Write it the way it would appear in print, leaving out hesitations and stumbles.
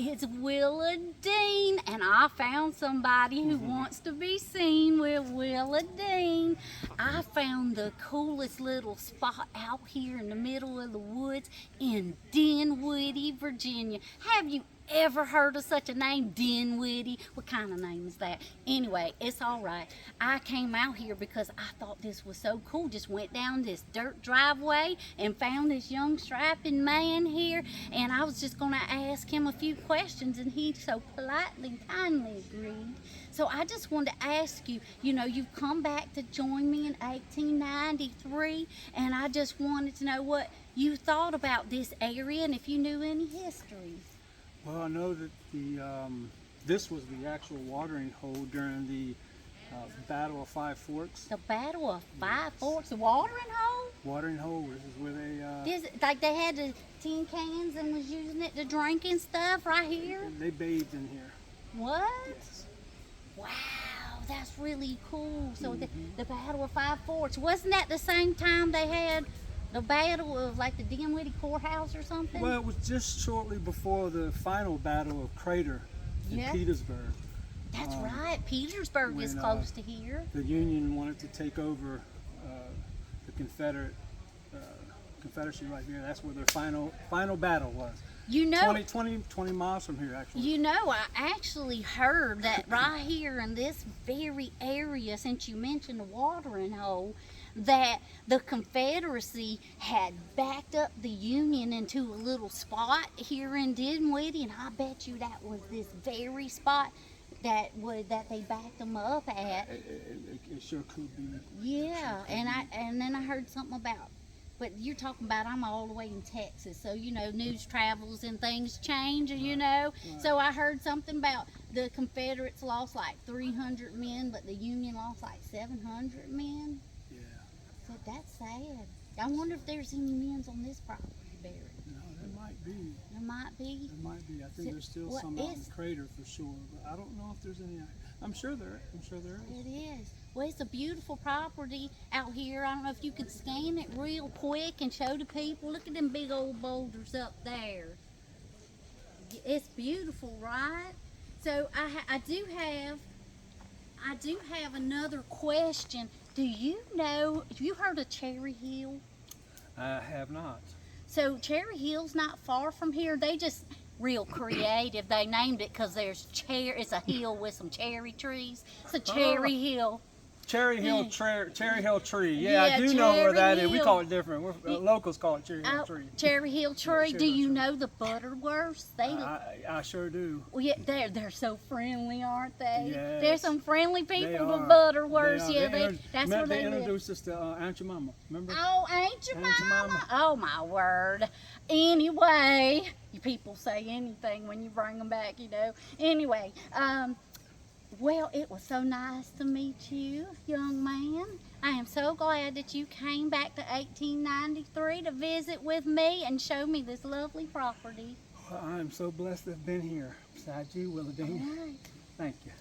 It's Willow Deene, and I found somebody who wants to be seen with Willow Deene. I found the coolest little spot out here in the middle of the woods in Dinwiddie, Virginia. Have you ever heard of such a name, Dinwiddie? What kind of name is that? Anyway, it's all right. I came out here because I thought this was so cool. Just went down this dirt driveway and found this young strapping man here, and I was just going to ask him a few questions, and he so politely and kindly agreed. So I just wanted to ask you, you've come back to join me in 1893, and I just wanted to know what you thought about this area and if you knew any history. Well, I know that this was the actual watering hole during the Battle of Five Forks. The Battle of Five Forks, the watering hole? Watering hole, this is where they... like they had the tin cans and was using it to drink and stuff right here? They bathed in here. What? Yes. Wow, that's really cool. So the Battle of Five Forks, wasn't that the same time they had the battle of like the Dinwiddie courthouse or something? Well, it was just shortly before the final battle of Crater in Petersburg. That's right. Petersburg is close to here. The Union wanted to take over the Confederacy right here. That's where their final battle was. 20 miles from here, actually. I actually heard that right here in this very area, since you mentioned the watering hole, that the Confederacy had backed up the Union into a little spot here in Dinwiddie, and I bet you that was this very spot that they backed them up at. It sure could be. Yeah, and then I heard something about, but you're talking about I'm all the way in Texas, so news travels and things change, Right. So I heard something about the Confederates lost like 300 men, but the Union lost like 700 men. Yeah. So that's sad. I wonder if there's any men on this property buried. No, there might be. There might be? There might be. I think there's still some out in the Crater for sure, but I don't know if there's any. I'm sure there is. It is. Well, it's a beautiful property out here. I don't know if you could scan it real quick and show the people. Look at them big old boulders up there. It's beautiful, right? So I do have another question. Have you heard of Cherry Hill? I have not. So Cherry Hill's not far from here. They just real creative. They named it because it's a hill with some cherry trees. It's a Cherry Hill. Cherry Hill tree. Yeah, I do know where that is. We call it different. Locals call it Cherry Hill tree. Cherry Hill tree. Do you know the Butterworths? I sure do. Well, yeah, they're so friendly, aren't they? Yes. They're some friendly people, the Butterworths. That's where they introduced us to Aunt Jemima. Remember? Oh, Aunt Jemima. Oh my word. Anyway, you people say anything when you bring them back, Anyway, well, it was so nice to meet you, young man. I am so glad that you came back to 1893 to visit with me and show me this lovely property. Well, I am so blessed to have been here beside you, Willow Deene. All right. Thank you.